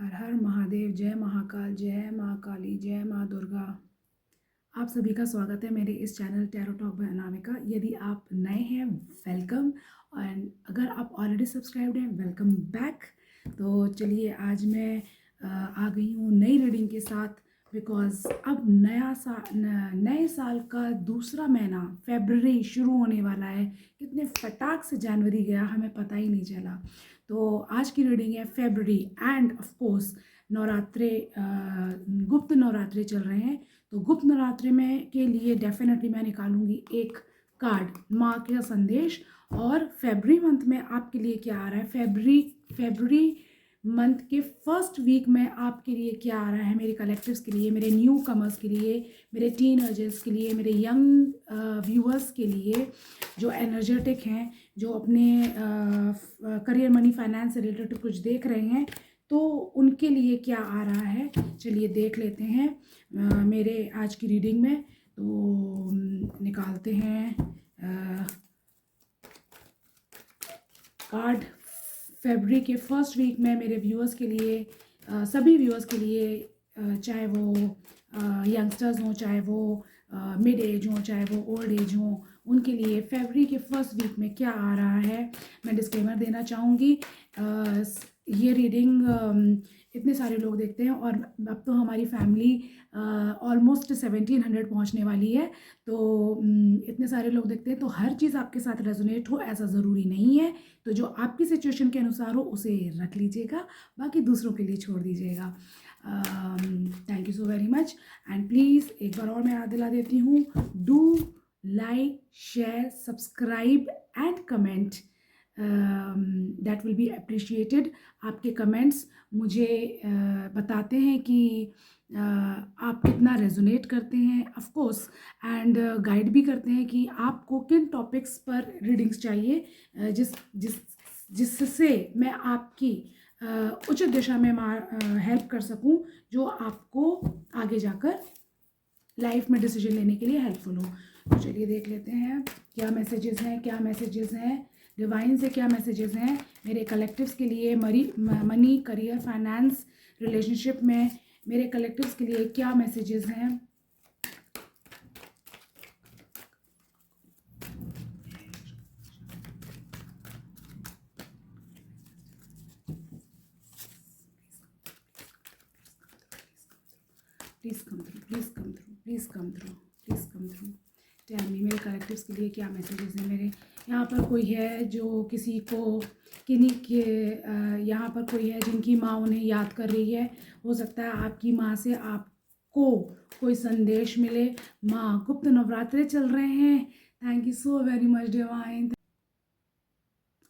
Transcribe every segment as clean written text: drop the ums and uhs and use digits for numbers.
हर हर महादेव, जय महाकाल, जय माँ काली, जय माँ दुर्गा। आप सभी का स्वागत है मेरे इस channel tarot talk bye Anamika. यदि आप नए हैं, वेलकम, एंड अगर आप ऑलरेडी सब्सक्राइब्ड हैं, वेलकम बैक। तो चलिए, आज मैं आ गई हूँ नई रीडिंग के साथ, बिकॉज़ अब नए साल का दूसरा महीना फरवरी शुरू होने वाला है। कितने फटाक से जनवरी गया, हमें पता ही नहीं चला। तो आज की रीडिंग है फरवरी, एंड ऑफ कोर्स नवरात्रे, गुप्त नवरात्रे चल रहे हैं। तो गुप्त नवरात्रि में के लिए डेफिनेटली मैं निकालूंगी एक कार्ड, माँ का संदेश। और फरवरी मंथ में आपके लिए क्या आ रहा है, फरवरी मंथ के फर्स्ट वीक में आपके लिए क्या आ रहा है, मेरे कलेक्टिव्स के लिए, मेरे न्यू कमर्स के लिए, मेरे टीनएजर्स के लिए, मेरे यंग व्यूअर्स के लिए, जो एनर्जेटिक हैं, जो अपने करियर, मनी, फाइनेंस से रिलेटेड कुछ देख रहे हैं, तो उनके लिए क्या आ रहा है। चलिए देख लेते हैं मेरे आज की रीडिंग में। तो निकालते हैं कार्ड फरवरी के फर्स्ट वीक में मेरे व्यूअर्स के लिए, सभी व्यूअर्स के लिए, चाहे वो यंगस्टर्स हों, चाहे वो मिड एज हों, चाहे वो ओल्ड एज हों, उनके लिए फरवरी के फर्स्ट वीक में क्या आ रहा है। मैं डिस्क्लेमर देना चाहूँगी, ये रीडिंग इतने सारे लोग देखते हैं, और अब तो हमारी फैमिली ऑलमोस्ट 1700 पहुंचने वाली है। तो इतने सारे लोग देखते हैं, तो हर चीज़ आपके साथ रेजोनेट हो ऐसा ज़रूरी नहीं है। तो जो आपकी सिचुएशन के अनुसार हो उसे रख लीजिएगा, बाकी दूसरों के लिए छोड़ दीजिएगा। Thank you so very much, and please एक बार और मैं याद दिला देती हूँ, do like, share, subscribe and comment, that will be appreciated. आपके कमेंट्स मुझे बताते हैं कि आप कितना रेजोनेट करते हैं, ऑफ कोर्स, एंड गाइड भी करते हैं कि आपको किन टॉपिक्स पर रीडिंग्स चाहिए, जिससे मैं आपकी उचित दिशा में हेल्प कर सकूं, जो आपको आगे जाकर लाइफ में डिसीजन लेने के लिए हेल्पफुल हो। तो चलिए देख लेते हैं क्या मैसेजेस हैं, डिवाइन से क्या मैसेजेस हैं मेरे कलेक्टिव्स के लिए, मनी, करियर, फाइनेंस, रिलेशनशिप में मेरे कलेक्टिव्स के लिए क्या मैसेजेस हैं। Please come through, please come through, please come through, please come through. Tell me मेरे कलेक्टिव्स के लिए क्या मैसेजेस हैं। मेरे यहाँ पर कोई है जो किसी को, किन्हीं के यहाँ पर कोई है जिनकी माँ उन्हें याद कर रही है। हो सकता है आपकी माँ से आपको कोई संदेश मिले। माँ, गुप्त नवरात्रे चल रहे हैं। Thank you so very much divine,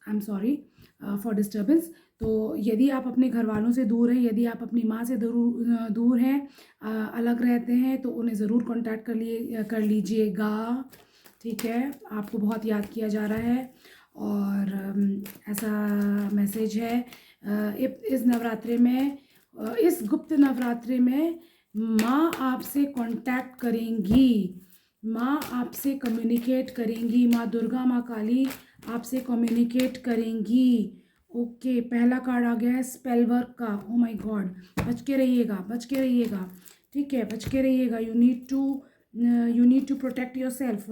I am sorry for disturbance. तो यदि आप अपने घर वालों से दूर हैं, यदि आप अपनी माँ से दूर हैं, अलग रहते हैं, तो उन्हें ज़रूर कांटेक्ट कर लीजिएगा। ठीक है, आपको बहुत याद किया जा रहा है, और ऐसा मैसेज है इस नवरात्रि में, इस गुप्त नवरात्रि में माँ आपसे कांटेक्ट करेंगी, माँ आपसे कम्युनिकेट करेंगी, माँ दुर्गा, माँ काली आपसे कम्युनिकेट करेंगी। ओके, पहला कार्ड आ गया है स्पेल वर्क का। ओ माय गॉड, बच के रहिएगा, बच के रहिएगा, ठीक है, बच के रहिएगा। You need to protect yourself.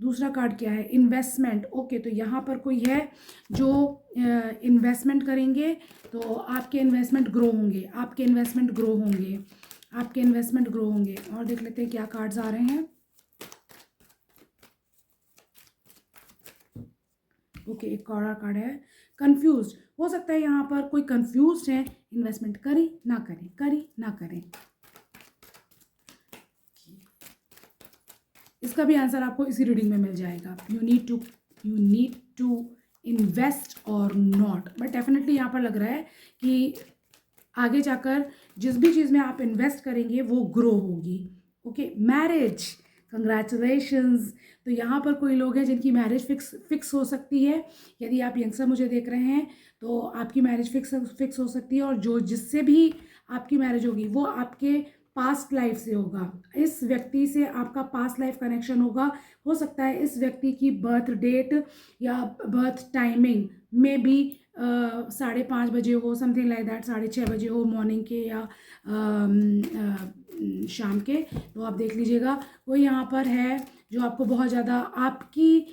दूसरा कार्ड क्या है, इन्वेस्टमेंट। ओके, तो यहाँ पर कोई है जो इन्वेस्टमेंट करेंगे, तो आपके इन्वेस्टमेंट ग्रो होंगे, आपके इन्वेस्टमेंट ग्रो होंगे, आपके इन्वेस्टमेंट ग्रो होंगे। और देख लेते हैं क्या कार्ड्स आ रहे हैं। ओके, एक और कार्ड है कंफ्यूज। हो सकता है यहाँ पर कोई कंफ्यूज है, इन्वेस्टमेंट करें ना करें, करें ना करें। इसका भी आंसर आपको इसी रीडिंग में मिल जाएगा। यू नीड टू इन्वेस्ट और नॉट, बट डेफिनेटली यहाँ पर लग रहा है कि आगे जाकर जिस भी चीज़ में आप इन्वेस्ट करेंगे वो ग्रो होगी। Okay, marriage, congratulations. तो यहाँ पर कोई लोग हैं जिनकी मैरिज फिक्स हो सकती है। यदि आप यंगस्टर मुझे देख रहे हैं, तो आपकी मैरिज फिक्स हो सकती है, और जो जिससे भी आपकी मैरिज होगी वो आपके पास्ट लाइफ से होगा। इस व्यक्ति से आपका पास्ट लाइफ कनेक्शन होगा। हो सकता है इस व्यक्ति की बर्थ डेट या बर्थ टाइमिंग में भी 5:30 बजे हो, समथिंग लाइक दैट, 6:30 बजे हो मॉर्निंग के या शाम के, तो आप देख लीजिएगा। कोई यहाँ पर है जो आपको बहुत ज़्यादा आपकी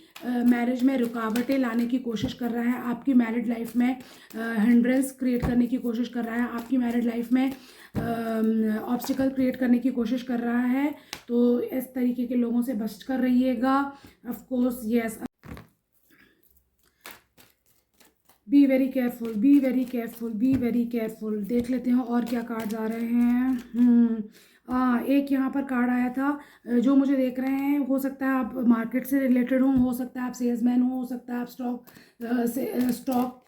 मैरिज में रुकावटें लाने की कोशिश कर रहा है, आपकी मैरिड लाइफ में हिंड्रेंस क्रिएट करने की कोशिश कर रहा है, आपकी मैरिड लाइफ में ऑब्स्टिकल क्रिएट करने की कोशिश कर रहा है। तो इस तरीके के लोगों से बच कर रहिएगा। Of course yes, be very careful, be very careful, be very careful. देख लेते हैं और क्या कार्ड्स आ रहे हैं। एक यहाँ पर कार्ड आया था, जो मुझे देख रहे हैं हो सकता है आप मार्केट से रिलेटेड हो सकता है आप सेल्समैन हो सकता है आप स्टॉक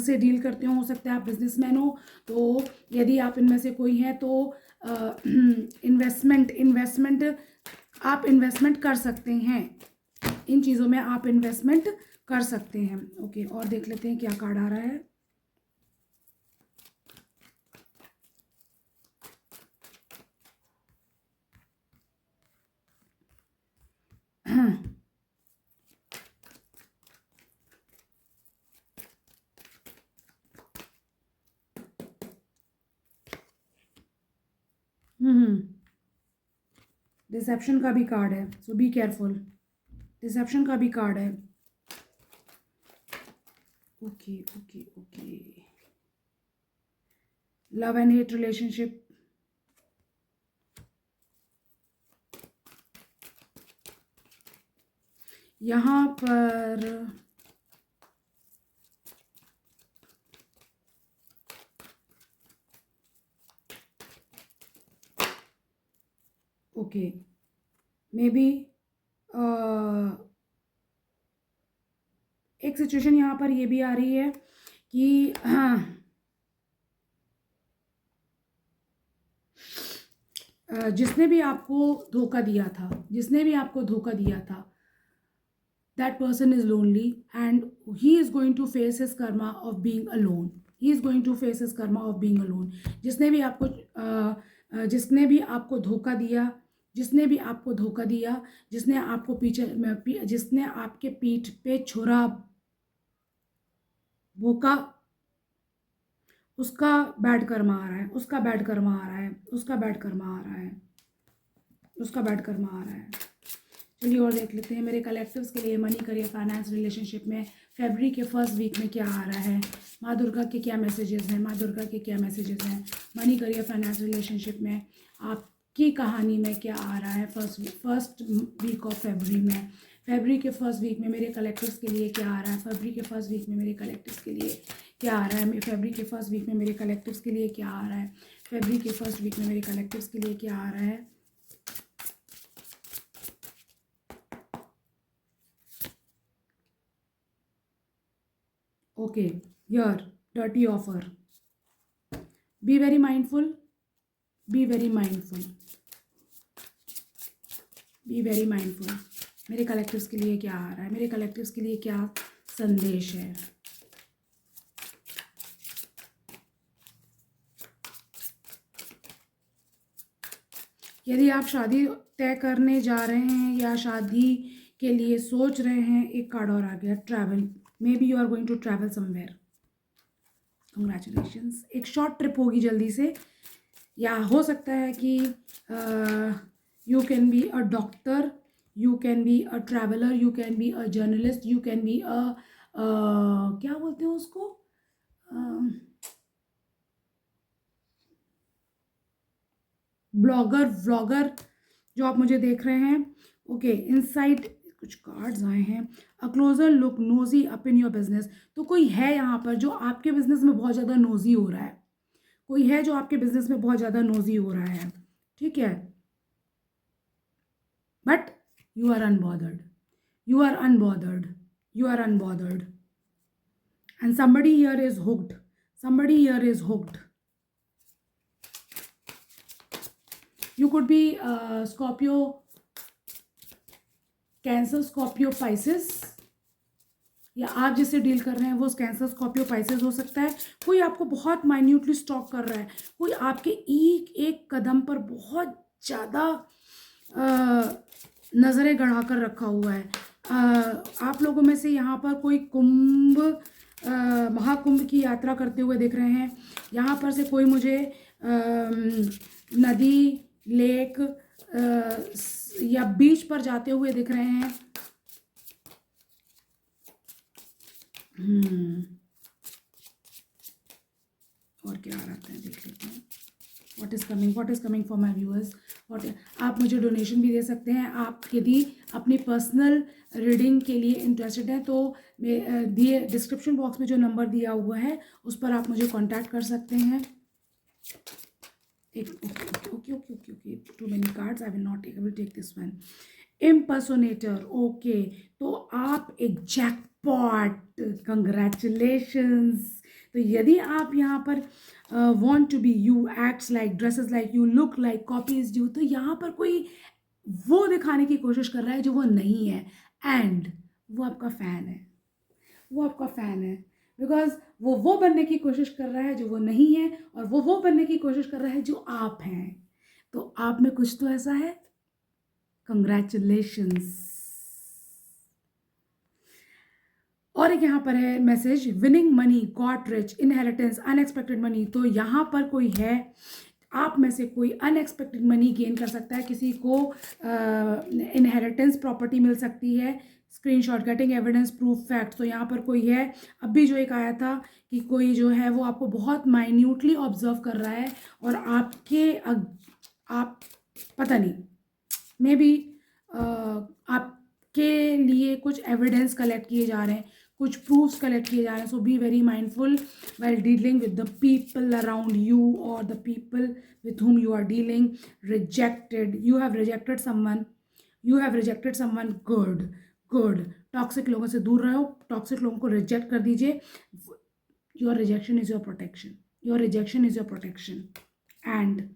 से डील करते हो सकता है आप बिजनेसमैन हो। तो यदि आप इनमें से कोई हैं तो इन्वेस्टमेंट आप इन्वेस्टमेंट कर सकते हैं, इन चीज़ों में आप इन्वेस्टमेंट कर सकते हैं। ओके, और देख लेते हैं क्या कार्ड आ रहा है। डिसेप्शन का भी कार्ड है, सो बी केयरफुल। डिसेप्शन का भी कार्ड है। Okay okay okay, love and hate relationship, यहाँ पर ओके मे बी एक सिचुएशन यहाँ पर ये भी आ रही है कि जिसने भी आपको धोखा दिया था, that person is lonely and he is going to face his karma of being alone. जिसने भी आपको धोखा दिया, जिसने आपके पीठ पे छुरा भोंका, उसका बैड कर्मा आ रहा है, उसका बैड कर्मा आ रहा है। चलिए और देख लेते हैं मेरे कलेक्टिव्स के लिए मनी, करियर, फाइनेंस, रिलेशनशिप में फरवरी के फर्स्ट वीक में क्या आ रहा है। माँ दुर्गा के क्या मैसेजेस हैं, मनी, करियर, फाइनेंस, रिलेशनशिप में आपकी कहानी में क्या आ रहा है फर्स्ट वीक ऑफ फरवरी में। फरवरी के फर्स्ट वीक में मेरे कलेक्टिव्स के लिए क्या आ रहा है, फरवरी के फर्स्ट वीक में मेरे कलेक्टिव्स के लिए क्या आ रहा है, फरवरी के फर्स्ट वीक में मेरे कलेक्टिव्स के लिए क्या आ रहा है, फरवरी के फर्स्ट वीक में मेरे कलेक्टिव्स के लिए क्या आ रहा है। Okay, here, dirty offer. Be very mindful. मेरे कलेक्टिव्स के लिए क्या आ रहा है, मेरे कलेक्टिव्स के लिए क्या संदेश है। यदि आप शादी तय करने जा रहे हैं या शादी के लिए सोच रहे हैं, एक कार्ड और आ गया, travel. Maybe you are going to travel somewhere. Congratulations, एक शॉर्ट ट्रिप होगी जल्दी से, या हो सकता है कि you can be a doctor, you can be a traveller, you can be a journalist, you can be a क्या बोलते हैं उसको, व्लॉगर जो आप मुझे देख रहे हैं। ओके, इनसाइड कुछ कार्ड्स आए हैं। A closer look, nosy up in your business. तो कोई है यहाँ पर जो आपके बिजनेस में बहुत ज़्यादा नोजी हो रहा है, ठीक है। But you are unbothered, and somebody here is hooked. You could be Scorpio, Cancer, Scorpio, Pisces, या आप जिससे डील कर रहे हैं वो कैंसर, स्कॉर्पियो, पाइसेस हो सकता है। कोई आपको बहुत माइन्यूटली स्टॉक कर रहा है, कोई आपके एक कदम पर बहुत ज़्यादा नज़रें गड़ा कर रखा हुआ है। आप लोगों में से यहाँ पर कोई कुंभ महाकुंभ की यात्रा करते हुए दिख रहे हैं। यहाँ पर से कोई मुझे नदी, लेक या बीच पर जाते हुए दिख रहे हैं। और क्या आ रहा है देख लेते हैं। What is coming for my viewers. आप मुझे डोनेशन भी दे सकते हैं। आप यदि अपनी पर्सनल रीडिंग के लिए इंटरेस्टेड हैं तो दिए डिस्क्रिप्शन बॉक्स में जो नंबर दिया हुआ है उस पर आप मुझे कांटेक्ट कर सकते हैं। Okay, too many cards, I will take this one. Impersonator, okay, तो आप एक जैकपॉट, कंग्रेचुलेशंस। तो यदि आप यहाँ पर want to be you, acts like, dresses like you, look like, copies you, तो यहाँ पर कोई वो दिखाने की कोशिश कर रहा है जो वो नहीं है, एंड वो आपका फ़ैन है, वो आपका फ़ैन है, बिकॉज वो बनने की कोशिश कर रहा है जो वो नहीं है, और वो बनने की कोशिश कर रहा है जो आप हैं। तो आप में कुछ तो ऐसा है। कंग्रेचुलेशंस। और एक यहाँ पर है message, winning money, got rich, inheritance, unexpected money. तो यहाँ पर कोई है, आप में से कोई अनएक्सपेक्टेड मनी गेन कर सकता है, किसी को इनहेरिटेंस प्रॉपर्टी मिल सकती है। Screenshot, getting evidence, proof, fact. तो यहाँ पर कोई है, अभी जो एक आया था कि कोई जो है वो आपको बहुत माइन्यूटली ऑब्जर्व कर रहा है, और आप पता नहीं, मे बी आपके लिए कुछ एविडेंस कलेक्ट किए जा रहे हैं, कुछ प्रूफ्स कलेक्ट किए जा रहे हैं। So be very mindful while dealing with the people around you or the people with whom you are dealing. You have rejected someone good. Toxic लोगों से दूर रहो, टॉक्सिक लोगों को रिजेक्ट कर दीजिए। Your rejection is your protection, and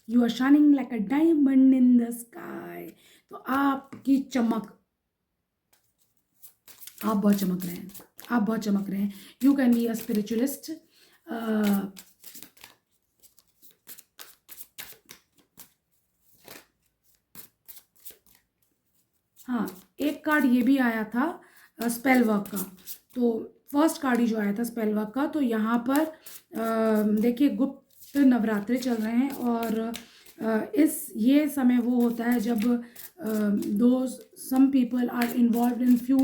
you are shining like a diamond in the sky. तो आपकी चमक, आप बहुत चमक रहे हैं। You can be a spiritualist. हाँ, एक कार्ड ये भी आया था स्पेल वर्क का। तो फर्स्ट कार्ड ही जो आया था स्पेल वर्क का, तो यहाँ पर देखिए गुप्त नवरात्रि चल रहे हैं, और ये समय वो होता है जब some people are involve in few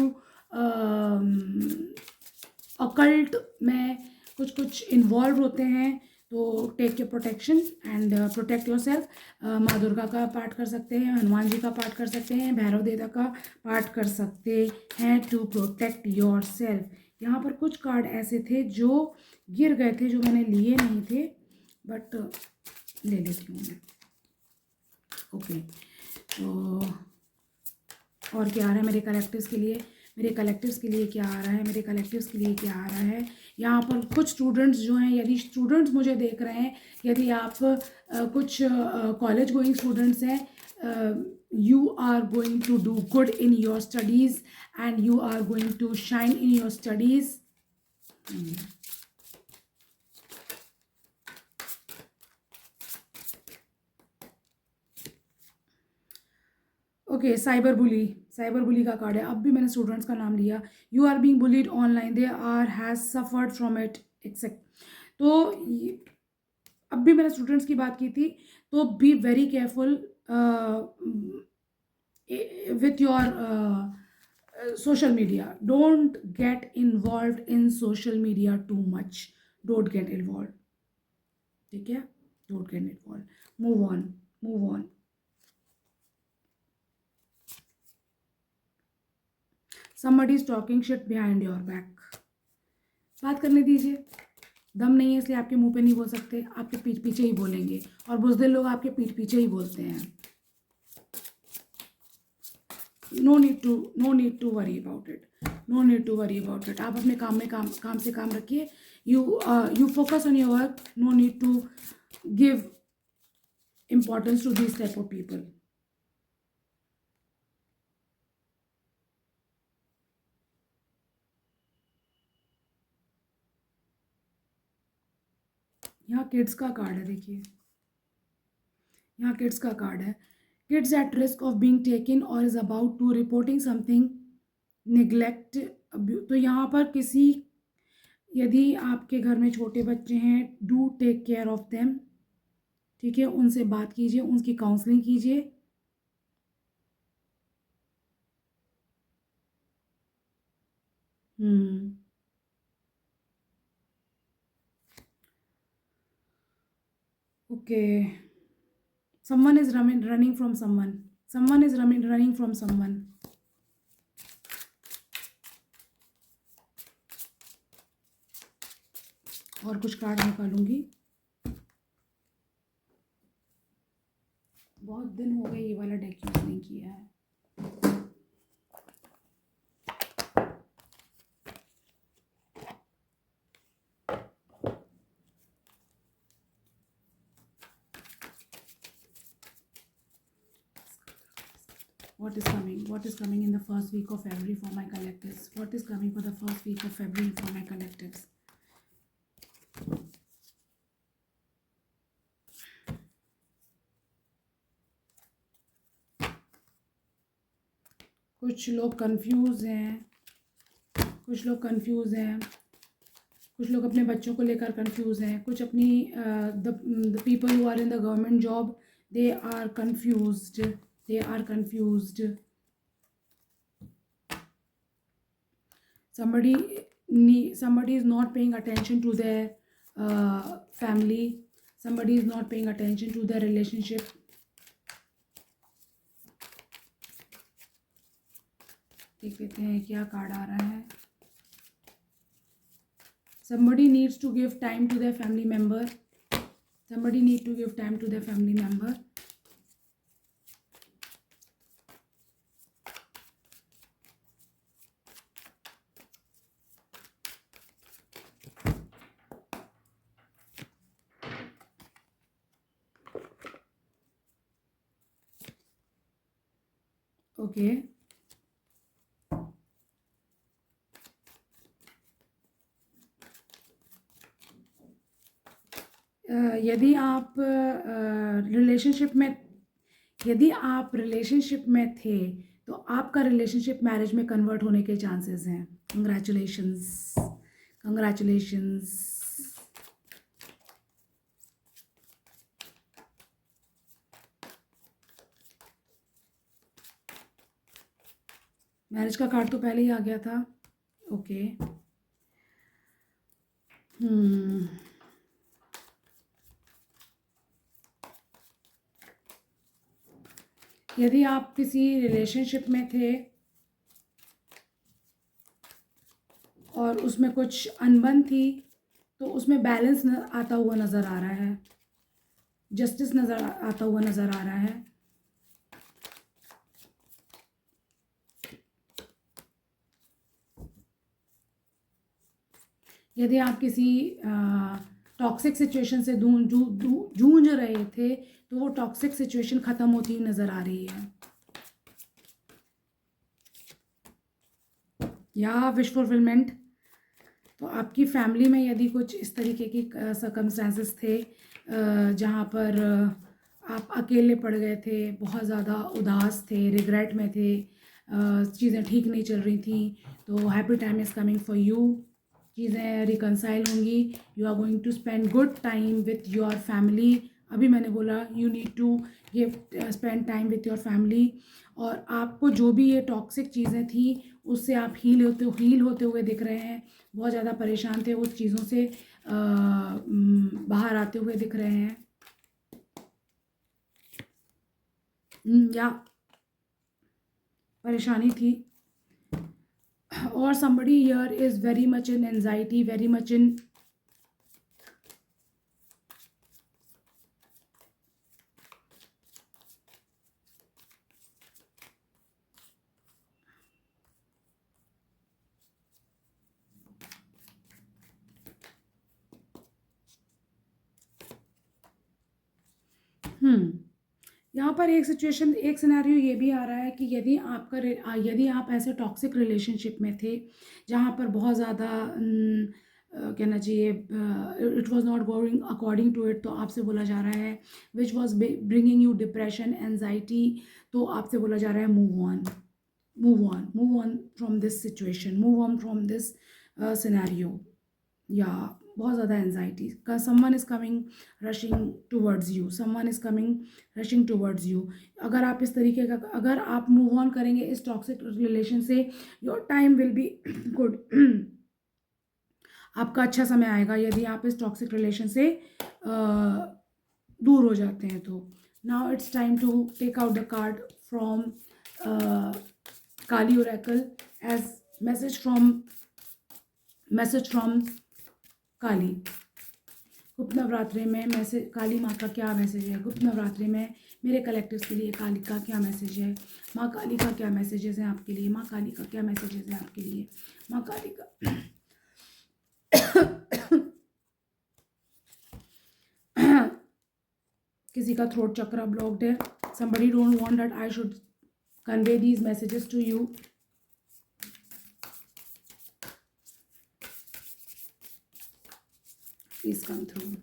occult में कुछ इन्वॉल्व होते हैं। तो take your protection and protect yourself. माँ दुर्गा का पाठ कर सकते हैं, हनुमान जी का पाठ कर सकते हैं, भैरव देवता का पाठ कर सकते हैं टू प्रोटेक्ट योर सेल्फ। यहाँ पर कुछ कार्ड ऐसे थे जो गिर गए थे, जो मैंने लिए नहीं थे, बट ले लेती हूँ मैं। ओके, तो और क्या आ रहा है मेरे कलेक्टिव्स के लिए? क्या आ रहा है? यहाँ पर कुछ स्टूडेंट्स जो हैं, यदि स्टूडेंट्स मुझे देख रहे हैं, यदि आप कुछ कॉलेज गोइंग स्टूडेंट्स हैं, you are going to do good in your studies and you are going to shine in your studies. Okay, cyber bully का कार्ड है। अब भी मैंने स्टूडेंट्स का नाम लिया। You are being bullied online, they are has suffered from it except. तो अब भी मैंने स्टूडेंट्स की बात की थी, तो be very careful with your social media. Don't get involved in social media too much. Don't get involved. ठीक है? Don't get involved. Move on. Somebody is talking shit behind your back. बात करने दीजिए। दम नहीं है इसलिए आपके मुंह पे नहीं बोल सकते, आपके पीठ पीछे ही बोलेंगे, और बुज़दिल लोग आपके पीठ पीछे ही बोलते हैं। No need to worry about it. आप अपने काम से काम रखिए। You focus on your work. No need to give importance to these type of people. यहाँ किड्स का कार्ड है, देखिए, यहाँ किड्स का कार्ड है। Kids at risk of being taken और is about to reporting something, neglect, abuse. तो यहाँ पर किसी यदि आपके घर में छोटे बच्चे हैं, do take care of them, ठीक है, उनसे बात कीजिए, उनकी काउंसलिंग कीजिए। Okay, someone is running from someone, someone is running from someone. और कुछ कार्ड निकालूंगी। बहुत दिन हो गए ये वाला डेक यूज नहीं किया है। What is coming? What is coming in the first week of February for my collectives? What is coming for the first week of February for my collectives? कुछ लोग कंफ्यूज हैं, कुछ लोग कंफ्यूज हैं, कुछ लोग अपने बच्चों को लेकर कंफ्यूज हैं, कुछ अपनी the people who are in the government job, they are confused, they are confused. somebody is not paying attention to their family, somebody is not paying attention to their relationship। देख लेते हैं क्या card आ रहा है। somebody needs to give time to their family member, somebody need to give time to their family member। Okay, यदि आप relationship में, यदि आप रिलेशनशिप में थे तो आपका रिलेशनशिप मैरिज में कन्वर्ट होने के चांसेस हैं। Congratulations, congratulations. मैरिज का कार्ड तो पहले ही आ गया था। ओके, यदि आप किसी रिलेशनशिप में थे और उसमें कुछ अनबन थी तो उसमें बैलेंस आता हुआ नज़र आ रहा है, जस्टिस नज़र आता हुआ नज़र आ रहा है। यदि आप किसी टॉक्सिक सिचुएशन से जूझ रहे थे तो वो टॉक्सिक सिचुएशन ख़त्म होती हुई नज़र आ रही है। या विश फुलफिलमेंट। तो आपकी फैमिली में यदि कुछ इस तरीके की सर्कमस्टेंसेस थे जहाँ पर आप अकेले पड़ गए थे, बहुत ज़्यादा उदास थे, रिग्रेट में थे, चीज़ें ठीक नहीं चल रही थी, तो happy time is coming for you. चीज़ें रिकनसाइल होंगी, you are going to spend good time with your family. अभी मैंने बोला you need to spend time with your family. और आपको जो भी ये टॉक्सिक चीज़ें थी उससे आप हील होते हुए दिख रहे हैं। बहुत ज़्यादा परेशान थे, उस चीज़ों से बाहर आते हुए दिख रहे हैं। या परेशानी थी। और somebody here is very much in anxiety, very much in यहाँ पर एक सिचुएशन, एक सिनेरियो ये भी आ रहा है कि यदि आप ऐसे टॉक्सिक रिलेशनशिप में थे जहाँ पर बहुत ज़्यादा कहना चाहिए it was not going according to it, तो आपसे बोला जा रहा है which was bringing you depression, anxiety, तो आपसे बोला जा रहा है move on, move on, move on from this situation, move on from this scenario. या बहुत ज़्यादा एनजाइटी का, someone is coming rushing towards you, someone is coming rushing towards you. अगर आप इस तरीके का, अगर आप मूव ऑन करेंगे इस टॉक्सिक रिलेशन से, your time will be good. आपका अच्छा समय आएगा यदि आप इस टॉक्सिक रिलेशन से दूर हो जाते हैं तो। Now it's time to take out the card from Kali oracle as message from Kali. Gupt Navratri में मैसेज, काली माँ का क्या मैसेज है गुप्त नवरात्रि में मेरे कलेक्टिव्स के लिए? काली का क्या मैसेज है? माँ काली का क्या मैसेजेस हैं आपके लिए? माँ काली का क्या मैसेजेस हैं आपके लिए? माँ काली का किसी का थ्रोट चक्रा ब्लॉक्ड है। somebody don't want that I should convey these messages to you. Please come through.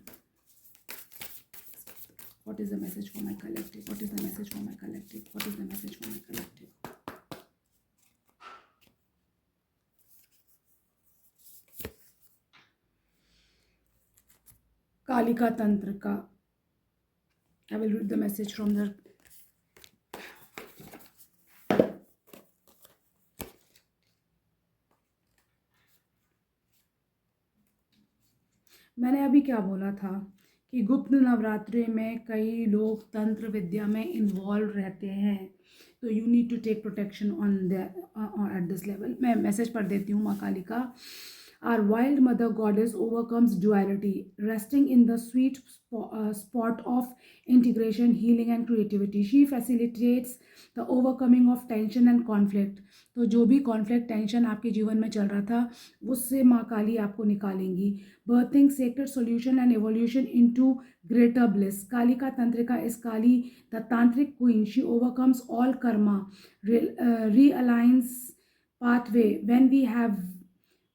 What is the message for my collective? What is the message for my collective? What is the message for my collective? Kalika Tantra ka. I will read the message from the मैंने अभी क्या बोला था कि गुप्त नवरात्रि में कई लोग तंत्र विद्या में इन्वॉल्व रहते हैं, तो you need to take protection on the at this level. मैं मैसेज पढ़ देती हूँ। माँ काली का, Our wild mother goddess overcomes duality, resting in the sweet spot of integration, healing and creativity. She facilitates the overcoming of tension and conflict. तो जो भी conflict tension आपके जीवन में चल रहा था उससे माँ काली आपको निकालेंगी। Birthing sacred solution and evolution into greater bliss. Kalika Tantrika is Kali the tantric queen. She overcomes all karma, realigns pathway when we have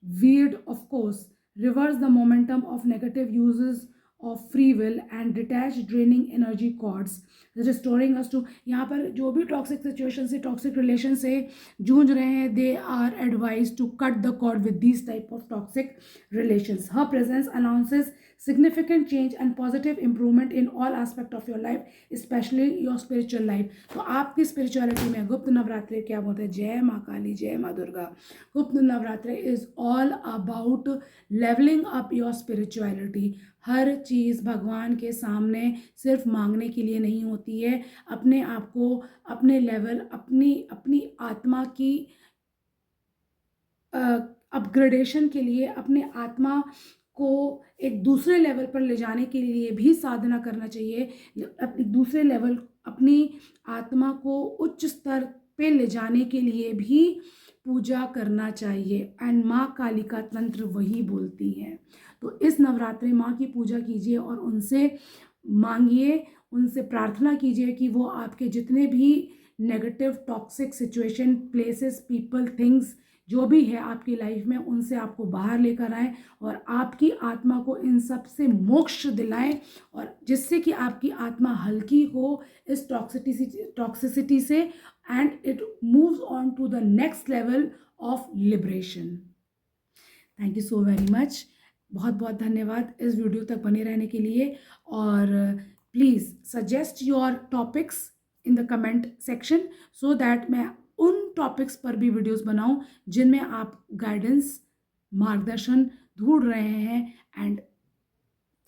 weird, of course, reverse the momentum of negative uses of free will and detach draining energy cords, restoring us to। यहाँ पर जो भी toxic situation से, toxic relation से जूझ रहे हैं, they are advise to cut the cord with these type of toxic relations. Her presence announces significant change and positive improvement in all aspect of your life, especially your spiritual life। तो आपकी spirituality में गुप्त नवरात्रि क्या बोलते हैं? जय माँ काली, जय माँ Durga. Gupt Navratri is all about levelling up your spirituality. हर चीज़ भगवान के सामने सिर्फ मांगने के लिए नहीं होती है। अपने आप को, अपने लेवल, अपनी आत्मा की अपग्रेडेशन के लिए, अपने आत्मा को एक दूसरे लेवल पर ले जाने के लिए भी साधना करना चाहिए। अपनी दूसरे लेवल, अपनी आत्मा को उच्च स्तर पे ले जाने के लिए भी पूजा करना चाहिए। एंड माँ काली का तंत्र वही बोलती है। तो इस नवरात्रि माँ की पूजा कीजिए और उनसे मांगिए, उनसे प्रार्थना कीजिए कि वो आपके जितने भी negative toxic situation, places, people, things जो भी है आपकी लाइफ में, उनसे आपको बाहर लेकर आए और आपकी आत्मा को इन सब से मोक्ष दिलाएं, और जिससे कि आपकी आत्मा हल्की हो इस टॉक्सिसिटी से, and it moves on to the next level of liberation. Thank you so very much. बहुत बहुत धन्यवाद इस वीडियो तक बने रहने के लिए। और please suggest your topics in the comment section so that मैं उन टॉपिक्स पर भी वीडियोस बनाऊं जिनमें आप गाइडेंस, मार्गदर्शन ढूंढ रहे हैं and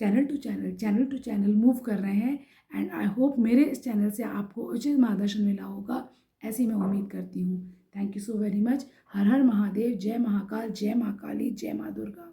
channel to channel move कर रहे हैं। एंड आई होप मेरे इस चैनल से आपको उचित मार्गदर्शन मिला होगा, ऐसी मैं उम्मीद करती हूँ। Thank you so very much. हर हर महादेव। जय महाकाल, जय माँ काली, जय माँ दुर्गा।